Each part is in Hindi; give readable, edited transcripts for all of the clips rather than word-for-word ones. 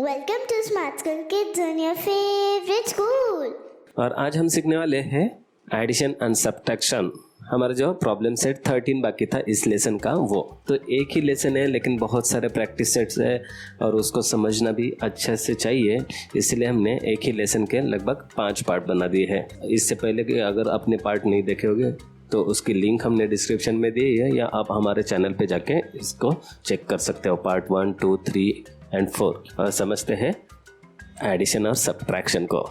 Welcome to Smart School Kids on your favorite school. और आज हम सीखने वाले हैं एडिशन एंड सब्ट्रैक्शन। हमारा जो प्रॉब्लम सेट 13 बाकी था इस लेसन का, वो तो एक ही लेसन है लेकिन बहुत सारे प्रैक्टिस सेट्स है और उसको समझना भी अच्छे से चाहिए, इसलिए हमने एक ही लेसन के लगभग 5 पार्ट बना दिए हैं। इससे पहले कि अगर आपने पार्ट नहीं देखे होंगे तो उसकी लिंक हमने डिस्क्रिप्शन में दी है, या आप हमारे चैनल पे जाके इसको चेक कर सकते हो। पार्ट 1, 2, 3 एंड 4 और समझते हैं एडिशन और सब्ट्रैक्शन को।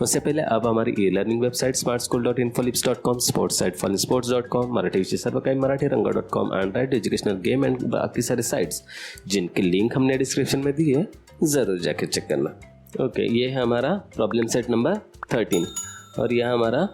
उससे पहले आप हमारी e learning website smartschool.infolips.com, sports site funsports.com, Marathi विषय सर्व काही मराठी रंगा.com, एंड्रॉइड एजुकेशनल गेम एंड बाकी सारे साइट्स जिनकी लिंक हमने डिस्क्रिप्शन में दी है, ज़रूर जाके चेक करना। ओके, ये है हमारा प्रॉब्लम सेट नंबर 13 और यह हमारा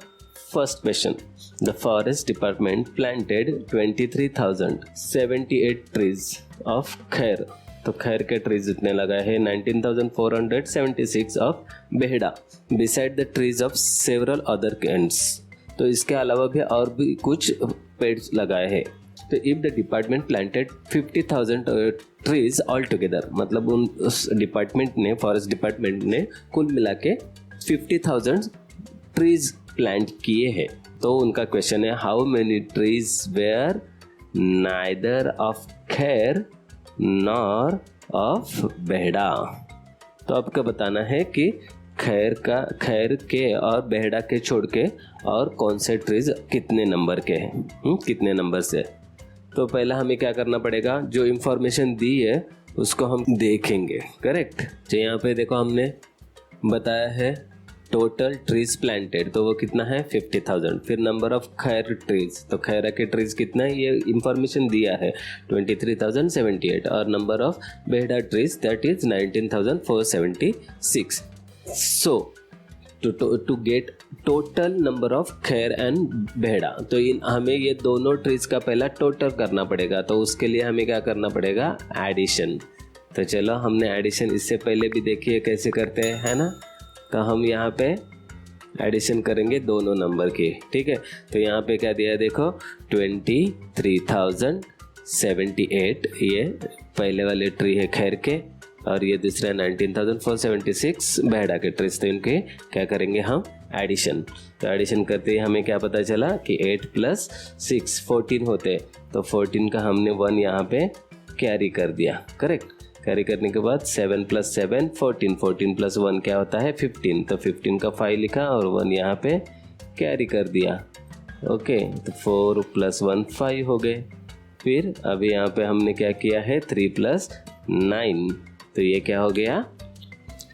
first question. The forest department planted 23,078 trees of khair. तो खैर के ट्रीज इतने लगाए हैं 19,476 of baheda beside the trees of several other kinds. तो इसके अलावा भी और भी कुछ पेड़ लगाए हैं। तो if the department planted 50,000 trees all together, मतलब उस डिपार्टमेंट ने, फॉरेस्ट डिपार्टमेंट ने कुल मिला के 50,000 ट्रीज प्लांट किए हैं। तो उनका क्वेश्चन है how many trees where neither of खैर नॉर ऑफ बेहड़ा। तो आपको बताना है कि खैर के और बेहड़ा के छोड़ के और कौन से ट्रीज कितने नंबर के हैं, कितने नंबर से। तो पहला हमें क्या करना पड़ेगा, जो इंफॉर्मेशन दी है उसको हम देखेंगे। करेक्ट। तो यहाँ पे देखो हमने बताया है टोटल ट्रीज प्लांटेड, तो वो कितना है 50,000। फिर नंबर ऑफ खैर ट्रीज, तो खैरा के ट्रीज कितना है ये इंफॉर्मेशन दिया है 23,078 और number of baheda trees that is 19,476। So to get total number of khair and baheda, तो हमें ये दोनों ट्रीज का पहला टोटल करना पड़ेगा। तो उसके लिए हमें क्या करना पड़ेगा, एडिशन। तो चलो, हमने एडिशन इससे पहले भी देखिए कैसे करते हैं, है ना। तो हम यहाँ पे एडिशन करेंगे दोनों नंबर की, ठीक है। तो यहाँ पे क्या दिया है देखो, 23,078 ये पहले वाले ट्री है खैर के और ये दूसरा 19,476 बेहड़ा के ट्रीज। तो इनके क्या करेंगे हम, एडिशन। तो एडिशन करते ही हमें क्या पता चला कि 8 + 6 14 होते, तो 14 का हमने 1 यहाँ पे कैरी कर दिया। करेक्ट। कैरी करने के बाद 7 + 7 14, 14 + 1 क्या होता है 15। तो 15 का 5 लिखा और 1 यहाँ पे कैरी कर दिया। ओके, तो 4 + 1 5 हो गए। फिर अभी यहाँ पे हमने क्या किया है 3 + 9, तो ये क्या हो गया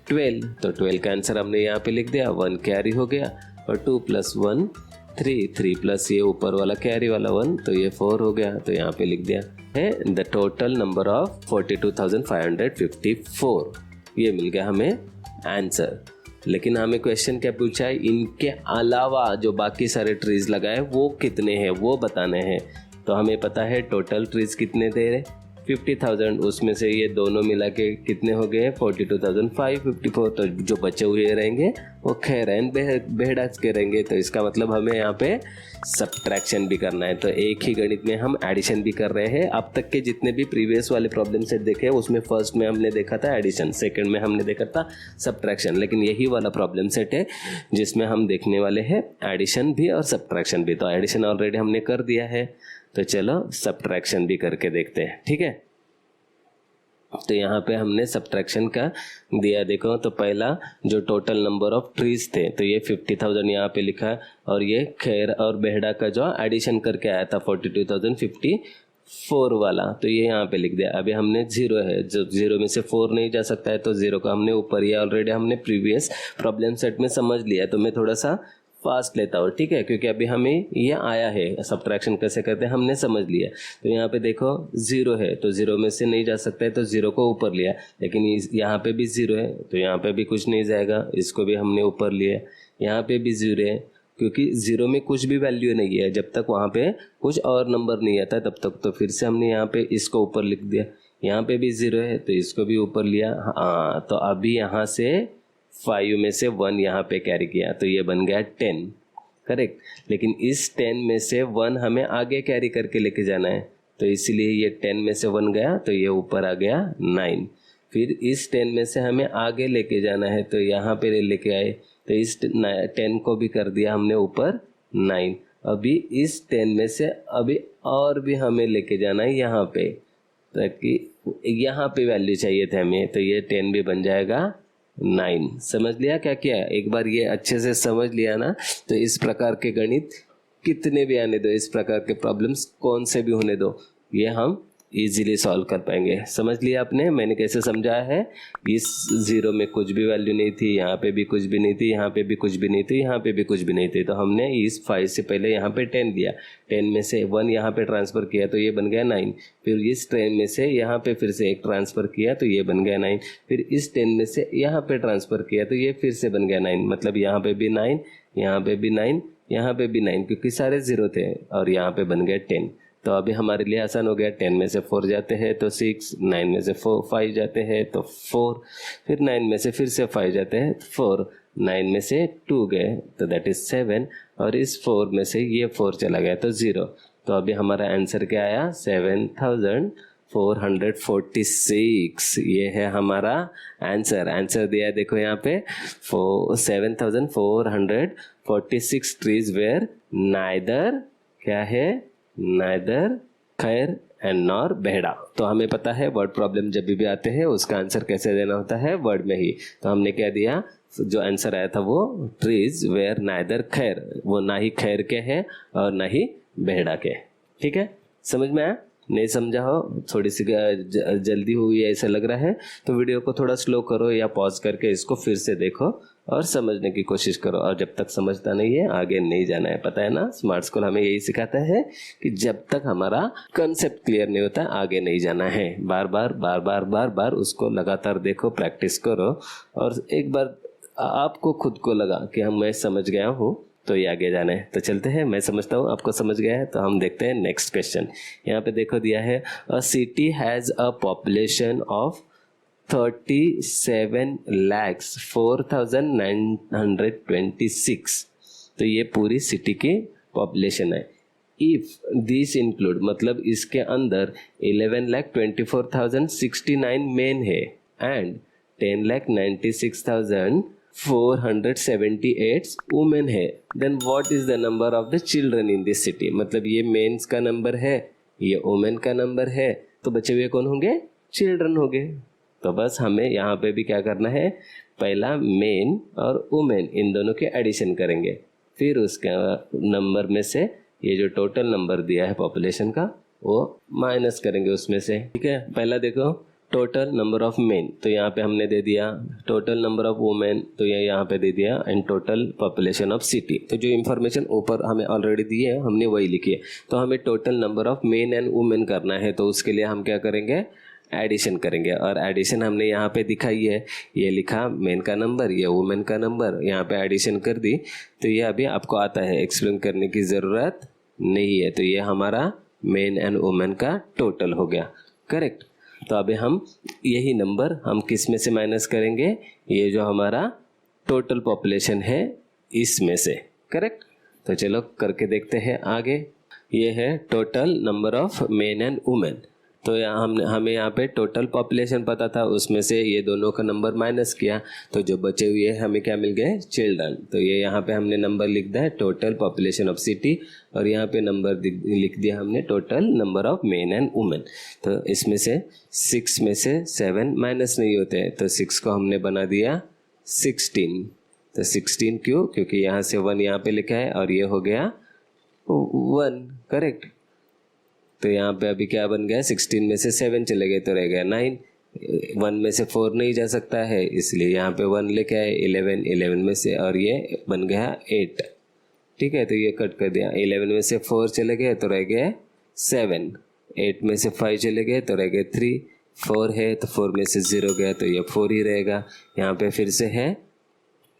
12। तो 12 का आंसर हमने यहाँ पे लिख दिया, 1 कैरी हो गया और 2 + 1 3, 3 + ये ऊपर वाला कैरी वाला 1, तो ये 4 हो गया। तो यहाँ पे लिख दिया है द टोटल नंबर ऑफ 42,554। ये मिल गया हमें आंसर। लेकिन हमें क्वेश्चन क्या पूछा है, इनके अलावा जो बाकी सारे ट्रीज लगाए वो कितने हैं वो बताने हैं। तो हमें पता है टोटल ट्रीज कितने थे 50,000, उसमें से ये दोनों मिला के कितने हो गए 42,554। तो जो बचे हुए रहेंगे वो खैर एंड बेहड़ा के रहेंगे। तो इसका मतलब हमें यहाँ पे सब्ट्रैक्शन भी करना है। तो एक ही गणित में हम एडिशन भी कर रहे हैं। अब तक के जितने भी प्रीवियस वाले प्रॉब्लम सेट देखे उसमें फर्स्ट में हमने देखा था एडिशन, सेकंड में हमने देखा था सब्ट्रैक्शन, लेकिन यही वाला प्रॉब्लम सेट है जिसमें हम देखने वाले हैं एडिशन भी और सब्ट्रैक्शन भी। तो एडिशन ऑलरेडी हमने कर दिया है, तो चलो सब्ट्रैक्शन भी करके देखते हैं, ठीक है। तो यहाँ पे हमने सब्ट्रैक्शन का दिया, देखो। तो पहला जो टोटल नंबर ऑफ ट्रीज थे, तो ये 50,000 यहाँ पे लिखा है और ये खैर और बेहड़ा का जो एडिशन करके आया था 42,054 वाला, तो ये यहाँ पे लिख दिया। अभी हमने 0 है, जो 0 में से 4 नहीं जा सकता है, तो 0 का हमने ऊपर, ये ऑलरेडी हमने प्रीवियस प्रॉब्लम सेट में समझ लिया। तो मैं थोड़ा सा फास्ट लेता हूँ, ठीक है, क्योंकि अभी हमें ये आया है सब्ट्रैक्शन कैसे करते हैं हमने समझ लिया। तो यहाँ पे देखो 0 है, तो 0 में से नहीं जा सकता है, तो 0 को ऊपर लिया। लेकिन यहाँ पे भी 0 है, तो यहाँ पे भी कुछ नहीं जाएगा, इसको भी हमने ऊपर लिया। यहाँ पे भी 0 है, क्योंकि 0 में कुछ भी वैल्यू नहीं है जब तक वहाँ पे कुछ और नंबर नहीं आता तब तक। तो फिर से हमने यहाँ पे इसको ऊपर लिख दिया। यहाँ पे भी 0 है, तो इसको भी ऊपर लिया। हाँ, तो अभी यहाँ से 5 में से 1 यहाँ पे कैरी किया, तो ये बन गया 10। करेक्ट। लेकिन इस 10 में से 1 हमें आगे कैरी करके लेके जाना है, तो इसलिए ये 10 में से 1 गया, तो ये ऊपर आ गया 9। फिर इस 10 में से हमें आगे लेके जाना है, तो यहाँ पे लेके आए, तो इस 10 को भी कर दिया हमने ऊपर 9। अभी इस 10 में से अभी और भी हमें लेके जाना है यहाँ पे, ताकि यहाँ पे वैल्यू चाहिए थे हमें, तो ये 10 भी बन जाएगा 9। समझ लिया क्या किया? एक बार ये अच्छे से समझ लिया ना, तो इस प्रकार के गणित कितने भी आने दो, इस प्रकार के प्रॉब्लम्स कौन से भी होने दो, ये हम इजीली सॉल्व कर पाएंगे। समझ लिया आपने मैंने कैसे समझाया है? इस 0 में कुछ भी वैल्यू नहीं थी, यहाँ पे भी कुछ भी नहीं थी, यहाँ पे भी कुछ भी नहीं थी, यहाँ पे भी कुछ भी नहीं थी, तो हमने इस 5 से पहले यहाँ पे 10 दिया, 10 में से 1 यहाँ पे ट्रांसफ़र किया तो ये बन गया 9। फिर इस 10 में से यहाँ पे फिर से एक ट्रांसफ़र किया तो ये बन गया 9। फिर इस 10 में से यहाँ पे ट्रांसफ़र किया तो ये फिर से बन गया 9। मतलब यहाँ पे भी 9, यहाँ पे भी 9, यहाँ पे भी 9, क्योंकि सारे 0 थे, और यहाँ पे बन गया 10। तो अभी हमारे लिए आसान हो गया। 10 में से 4 जाते हैं तो 6, 9 में से 5 जाते हैं तो 4, फिर 9 में से फिर से 5 जाते हैं तो 4, 9 में से 2 गए तो दैट इज़ 7, और इस 4 में से ये 4 चला गया तो 0। तो अभी हमारा आंसर क्या आया? 7446। ये है हमारा आंसर। आंसर दिया है देखो यहाँ पे, 7446 ट्रीज वेयर नाइदर, क्या है, नाइदर खैर एंड नॉर बेहड़ा। तो हमें पता है वर्ड प्रॉब्लम जब भी आते हैं उसका आंसर कैसे देना होता है, वर्ड में ही। तो हमने क्या दिया, जो आंसर आया था वो ट्रीज वेयर नाइदर खैर, वो ना ही खैर के है और ना ही बेहड़ा के। ठीक है, समझ में आया? नहीं समझा हो, थोड़ी सी जल्दी हुई ऐसा लग रहा है, तो वीडियो को थोड़ा स्लो करो या पॉज करके इसको फिर से देखो और समझने की कोशिश करो। और जब तक समझता नहीं है आगे नहीं जाना है। पता है ना, स्मार्ट स्कूल हमें यही सिखाता है कि जब तक हमारा कंसेप्ट क्लियर नहीं होता आगे नहीं जाना है। बार बार बार बार बार बार उसको लगातार देखो, प्रैक्टिस करो, और एक बार आपको खुद को लगा कि मैं समझ गया हूँ तो ये आगे जाना है। तो चलते हैं, मैं समझता हूँ आपको समझ गया है, तो हम देखते हैं नेक्स्ट क्वेश्चन। यहाँ पे देखो दिया है, अ city has a population of 37,04,926। तो ये पूरी सिटी की पॉपुलेशन है। इफ दिस इंक्लूड, मतलब इसके अंदर 11,24,069 मेन है एंड 10,96,478 वुमेन है, then what is the number of the children in this city. मतलब ये मेन्स का नंबर है, ये वुमेन का नंबर है, तो बचे हुए कौन होंगे? चिल्ड्रन होंगे। तो बस हमें यहाँ पे भी क्या करना है, पहला मेन और वुमेन इन दोनों के एडिशन करेंगे, फिर उसके नंबर में से ये जो टोटल नंबर दिया है पॉपुलेशन का वो माइनस करेंगे उसमें से। ठीक है, पहला देखो टोटल नंबर ऑफ मेन, तो यहाँ पे हमने दे दिया टोटल नंबर ऑफ वुमेन, तो ये यहाँ पे दे दिया, and total population of city. तो जो इन्फॉर्मेशन ऊपर हमें ऑलरेडी दी है हमने वही लिखी है। तो हमें total number of main and women करना है, तो उसके लिए हम क्या करेंगे, एडिशन करेंगे। और एडिशन हमने यहाँ पे दिखाई है, ये लिखा मेन का नंबर, ये वुमेन का नंबर, यहाँ पे एडिशन कर दी। तो ये अभी आपको आता है, एक्सप्लेन करने की ज़रूरत नहीं है। तो ये हमारा मेन एंड वुमेन का टोटल हो गया, करेक्ट। तो अभी हम यही नंबर हम किस में से माइनस करेंगे, ये जो हमारा टोटल पॉपुलेशन है इसमें से, करेक्ट। तो चलो करके देखते हैं आगे। ये है total number of main and women. तो हमें यहाँ पे टोटल पॉपुलेशन पता था, उसमें से ये दोनों का नंबर माइनस किया, तो जो बचे हुए हमें क्या मिल गए, चिल्ड्रन। तो ये यहाँ पे हमने नंबर लिख दिया है टोटल पॉपुलेशन ऑफ सिटी, और यहाँ पे नंबर लिख दिया हमने total number of main and women. तो इसमें से 6 में से 7 माइनस नहीं होते हैं, तो 6 को हमने बना दिया 16। तो 16 क्यों, क्योंकि यहाँ से 1 यहाँ पे लिखा है और ये हो गया 1, करेक्ट। तो यहाँ पे अभी क्या बन गया, 16 में से 7 चले गए तो रह गया 9। 1 में से 4 नहीं जा सकता है, इसलिए यहाँ पे 1 लिखा है। 11 में से, और ये बन गया 8। ठीक है, तो ये कट कर दिया। 11 में से 4 चले गए तो रह गए 7। 8 में से 5 चले गए तो रह गए 3। 4 है तो 4 में से 0 गया तो ये 4 ही रहेगा। यहाँ पे फिर से है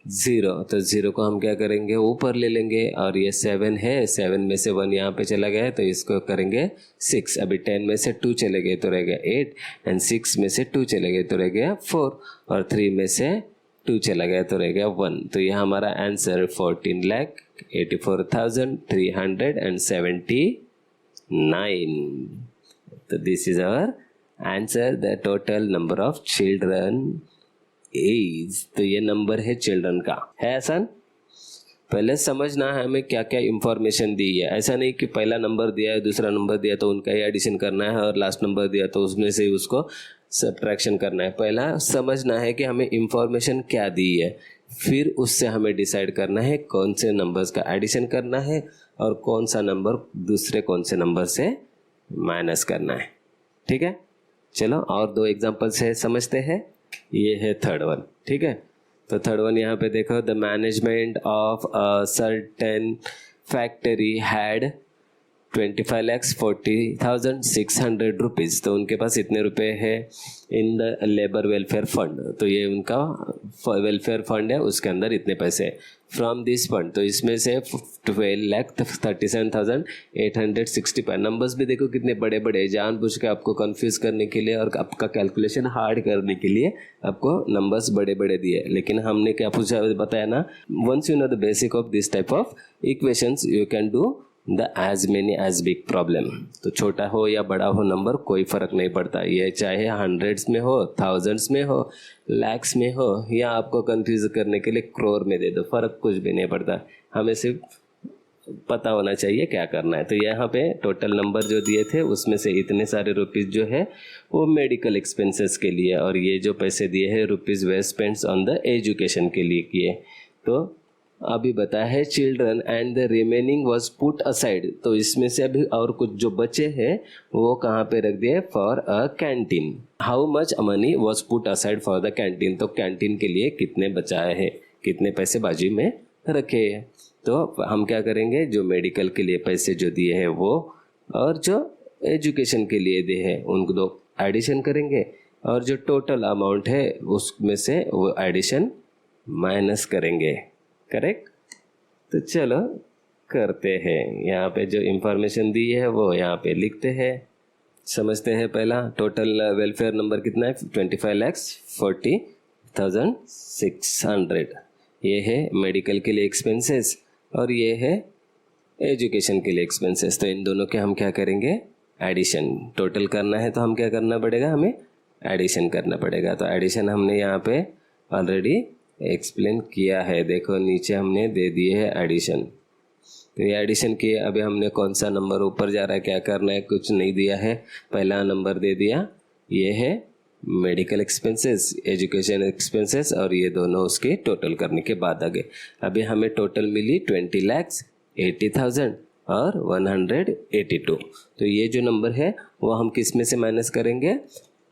0, तो 0 को हम क्या करेंगे, ऊपर ले लेंगे, और ये 7 है, 7 में से 1 यहाँ पे चला गया तो इसको करेंगे 6। अभी 10 में से 2 चले गए तो रह गया 8, एंड 6 में से 2 चले गए तो रह गया 4, और 3 में से 2 चला गया तो रह गया 1। तो ये हमारा आंसर 14,84,379। तो this is our answer the total number of children is, तो ये नंबर है चिल्ड्रन का। है आसान? पहले समझना है हमें क्या क्या इंफॉर्मेशन दी है। ऐसा नहीं कि पहला नंबर दिया है, दूसरा नंबर दिया तो उनका ही एडिशन करना है, और लास्ट नंबर दिया तो उसमें से ही उसको सब्ट्रैक्शन करना है। पहला समझना है कि हमें इंफॉर्मेशन क्या दी है, फिर उससे हमें डिसाइड करना है कौन से नंबर्स का एडिशन करना है और कौन सा नंबर दूसरे कौन से नंबर से माइनस करना है। ठीक है, चलो और 2 एग्जांपल से समझते हैं। ये है थर्ड वन। ठीक है, तो थर्ड वन यहाँ पे देखो, the management of a certain factory had 25,40,600 rupees, तो उनके पास इतने रुपए है in the labour welfare fund, तो ये उनका वेलफेयर फंड है, उसके अंदर इतने पैसे फ्रॉम दिस फंड, तो इसमें से 12,37,865। नंबर्स भी देखो कितने बड़े बड़े, जानबूझ के आपको कंफ्यूज करने के लिए और आपका कैलकुलेशन हार्ड करने के लिए आपको नंबर्स बड़े बड़े दिए। लेकिन हमने क्या पूछा बताया ना, once you know the basic of this type of equations you can do the as many as big problem. तो छोटा हो या बड़ा हो नंबर कोई फ़र्क नहीं पड़ता, ये चाहे हंड्रेड्स में हो, थाउजेंड्स में हो, लैक्स में हो, या आपको कंफ्यूज करने के लिए करोड़ में दे दो, फ़र्क कुछ भी नहीं पड़ता। हमें सिर्फ पता होना चाहिए क्या करना है। तो यहाँ पे टोटल नंबर जो दिए थे उसमें से इतने सारे रुपीज़ जो है वो मेडिकल एक्सपेंसेस के लिए, और ये जो पैसे दिए हैं rupees way spends on the education के लिए किए। तो अभी बताया है children and the remaining was put aside, तो इसमें से अभी और कुछ जो बचे हैं वो कहाँ पे रख दिए, for a canteen. How much money was put aside for the canteen, तो कैंटीन के लिए कितने बचाए हैं, कितने पैसे बाजू में रखे हैं। तो हम क्या करेंगे, जो मेडिकल के लिए पैसे जो दिए हैं वो, और जो एजुकेशन के लिए दिए हैं उनको दो एडिशन करेंगे, और जो टोटल अमाउंट है उसमें से वो एडिशन माइनस करेंगे। करेक्ट? तो चलो करते हैं। यहाँ पे जो इंफॉर्मेशन दी है वो यहाँ पे लिखते हैं, समझते हैं। पहला टोटल वेलफेयर नंबर कितना है, 25,40,600। ये है मेडिकल के लिए एक्सपेंसेस और ये है एजुकेशन के लिए एक्सपेंसेस। तो इन दोनों के हम क्या करेंगे, एडिशन। टोटल करना है तो हम क्या करना पड़ेगा, हमें एडिशन करना पड़ेगा। तो एडिशन हमने यहाँ पे ऑलरेडी एक्सप्लेन किया है, देखो नीचे हमने दे दिए है एडिशन। तो ये एडिशन किए, अभी हमने कौन सा नंबर ऊपर जा रहा है, क्या करना है, कुछ नहीं दिया है। पहला नंबर दे दिया, ये है मेडिकल एक्सपेंसेस, एजुकेशन एक्सपेंसेस, और ये दोनों उसके टोटल करने के बाद आ गए। अभी हमें टोटल मिली 20,80,000 और 182। तो ये जो नंबर है वो हम किस में से माइनस करेंगे,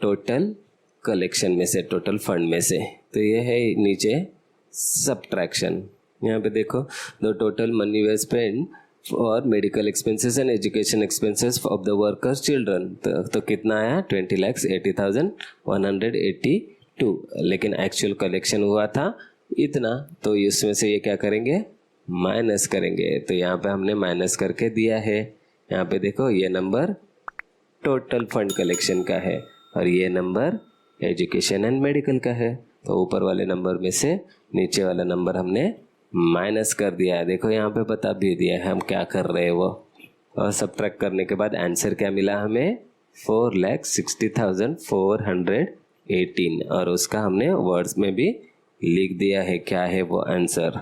टोटल कलेक्शन में से, टोटल फंड में से। तो ये है नीचे सब्ट्रैक्शन। यहाँ पे देखो, the total money way spend for medical expenses and education expenses of the workers children, तो कितना आया, 20,80,182। लेकिन एक्चुअल कलेक्शन हुआ था इतना, तो इसमें से ये क्या करेंगे, माइनस करेंगे। तो यहाँ पे हमने माइनस करके दिया है। यहाँ पे देखो, ये नंबर टोटल फंड कलेक्शन का है और ये नंबर एजुकेशन एंड मेडिकल का है। तो ऊपर वाले नंबर में से नीचे वाला नंबर हमने माइनस कर दिया है। देखो यहाँ पे बता भी दिया है हम क्या कर रहे हैं वो, और सब्ट्रैक्ट करने के बाद आंसर क्या मिला हमें, 4,60,418, और उसका हमने वर्ड्स में भी लिख दिया है क्या है वो आंसर।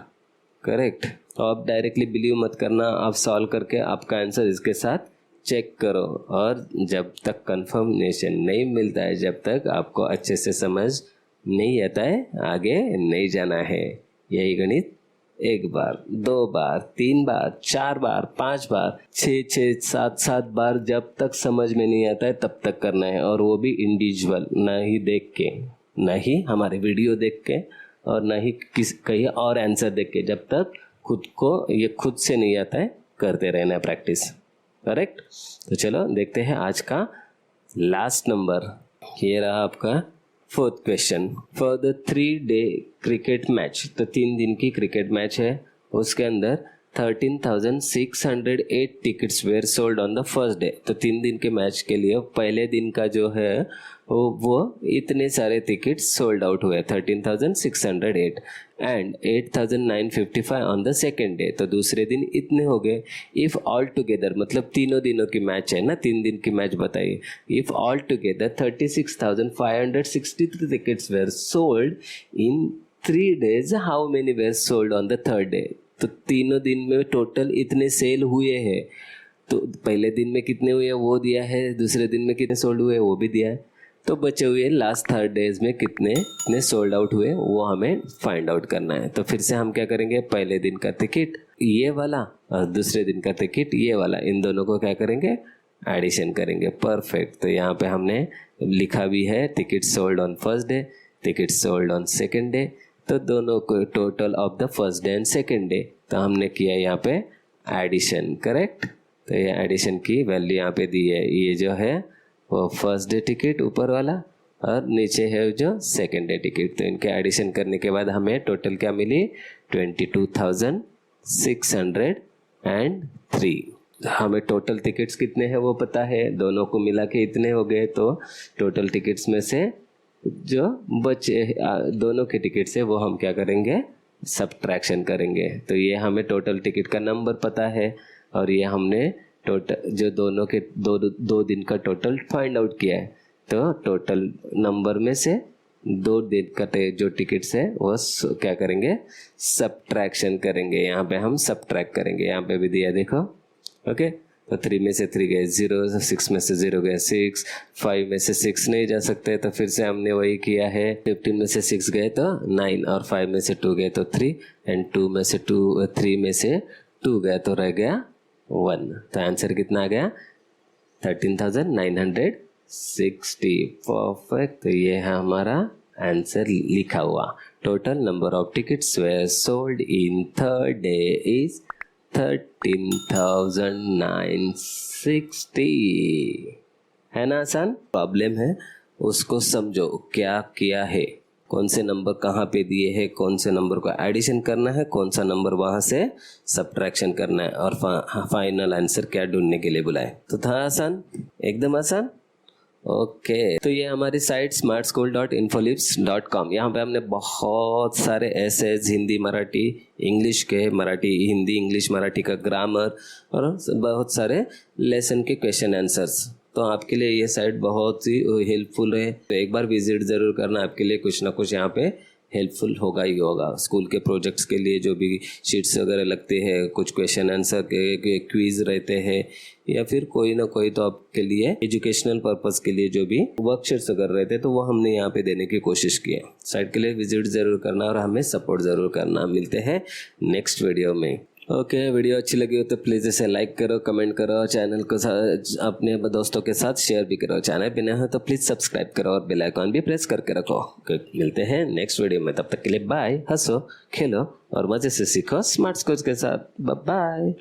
करेक्ट? तो आप डायरेक्टली बिलीव मत करना, आप सॉल्व करके आपका आंसर इसके साथ चेक करो, और जब तक कंफर्मेशन नहीं मिलता है, जब तक आपको अच्छे से समझ नहीं आता है, आगे नहीं जाना है। यही गणित 1 बार, 2 बार, 3 बार, 4 बार, 5 बार, 6, 7 बार, जब तक समझ में नहीं आता है तब तक करना है, और वो भी इंडिविजुअल, ना ही देख के, ना ही हमारे वीडियो देख के, और ना ही कहीं और आंसर देख के। जब तक खुद को ये खुद से नहीं आता है, करते रहना है प्रैक्टिस। करेक्ट? तो चलो देखते हैं आज का लास्ट नंबर। ये रहा आपका 4th question. For the 3-day cricket match, तो 3 दिन की क्रिकेट मैच है, उसके अंदर 13,608 tickets were sold on the first day. तो 3 दिन के मैच के लिए पहले दिन का जो है वो इतने सारे टिकट्स सोल्ड आउट हुए 13,608 and 8,955 on the second day. तो दूसरे दिन इतने हो गए। इफ़ ऑल टुगेदर मतलब तीनों दिनों की मैच है ना, 3 दिन की मैच बताइए। If all together 36,563 tickets were sold in 3 days, how many were sold on the third day. तो तीनों दिन में टोटल इतने सेल हुए हैं। तो पहले दिन में कितने हुए वो दिया है, दूसरे दिन में कितने सोल्ड हुए वो भी दिया है। तो बचे हुए लास्ट 3 days में कितने सोल्ड आउट हुए वो हमें फाइंड आउट करना है। तो फिर से हम क्या करेंगे, पहले दिन का टिकट ये वाला और दूसरे दिन का टिकट ये वाला, इन दोनों को क्या करेंगे, एडिशन करेंगे। परफेक्ट। तो यहाँ पे हमने लिखा भी है ticket sold on first day, ticket sold on second day. तो दोनों को total of the first day and second day. तो हमने किया यहाँ पे एडिशन, करेक्ट। तो ये एडिशन की वैल्यू यहाँ पे दी है। ये जो है वो फर्स्ट डे टिकट ऊपर वाला और नीचे है जो सेकेंड डे टिकट। तो इनके एडिशन करने के बाद हमें टोटल क्या मिली, 22,603। हमें टोटल टिकट्स कितने हैं वो पता है, दोनों को मिला के इतने हो गए। तो टोटल टिकट्स में से जो बचे दोनों के टिकट से वो हम क्या करेंगे, सब्ट्रैक्शन करेंगे। तो ये हमें टोटल टिकट का नंबर पता है और ये हमने टोटल जो दोनों के दो दिन का टोटल फाइंड आउट किया है। तो टोटल नंबर में से 2 दिन का जो टिकट्स है वो क्या करेंगे, सब्ट्रैक्शन करेंगे। यहाँ पे हम सब्ट्रैक्ट करेंगे, यहाँ पे भी दिया देखो, ओके। तो 3 में से 3 गए 0, 6 में से 0 गए 6, 5 में से 6 नहीं जा सकते तो फिर से हमने वही किया है। 15 में से 6 गए तो 9 और 5 में से 2 गए तो 3 एंड 3 में से 2 गए तो रह गया 1। तो आंसर कितना आ गया, 13,960। परफेक्ट। तो ये है हमारा आंसर लिखा हुआ। Total number of tickets were sold in third day is 13,960। है ना आसान। प्रॉब्लम है उसको समझो क्या किया है, कौन से नंबर कहाँ पे दिए हैं, कौन से नंबर को एडिशन करना है, कौन सा नंबर वहाँ से सब्ट्रैक्शन करना है और फाइनल आंसर क्या ढूंढने के लिए बुलाए। तो था आसान, एकदम आसान। ओके तो ये हमारी साइट smartschool.infolibs.com। यहाँ पे हमने बहुत सारे एसेज हिंदी मराठी इंग्लिश के, मराठी हिंदी इंग्लिश मराठी का ग्रामर और बहुत सारे लेसन के क्वेश्चन आंसर्स। तो आपके लिए ये साइट बहुत ही हेल्पफुल है। तो एक बार विजिट ज़रूर करना, आपके लिए कुछ ना कुछ यहाँ पे हेल्पफुल होगा ही होगा। स्कूल के प्रोजेक्ट्स के लिए जो भी शीट्स वगैरह लगते हैं, कुछ क्वेश्चन आंसर के क्विज रहते हैं या फिर कोई ना कोई तो आपके लिए एजुकेशनल पर्पस के लिए जो भी वर्कशीट्स वगैरह रहते हैं तो वो हमने यहाँ पे देने की कोशिश की है। साइट के लिए विजिट ज़रूर करना और हमें सपोर्ट ज़रूर करना। मिलते हैं नेक्स्ट वीडियो में। ओके वीडियो अच्छी लगी हो तो प्लीज़ इसे लाइक करो, कमेंट करो, चैनल को अपने दोस्तों के साथ शेयर भी करो। चैनल पे नए हो तो प्लीज़ सब्सक्राइब करो और बेल आइकॉन भी प्रेस करके रखो। मिलते हैं नेक्स्ट वीडियो में, तब तक के लिए बाय। हंसो, खेलो और मज़े से सीखो स्मार्ट स्कूल के साथ। बाय।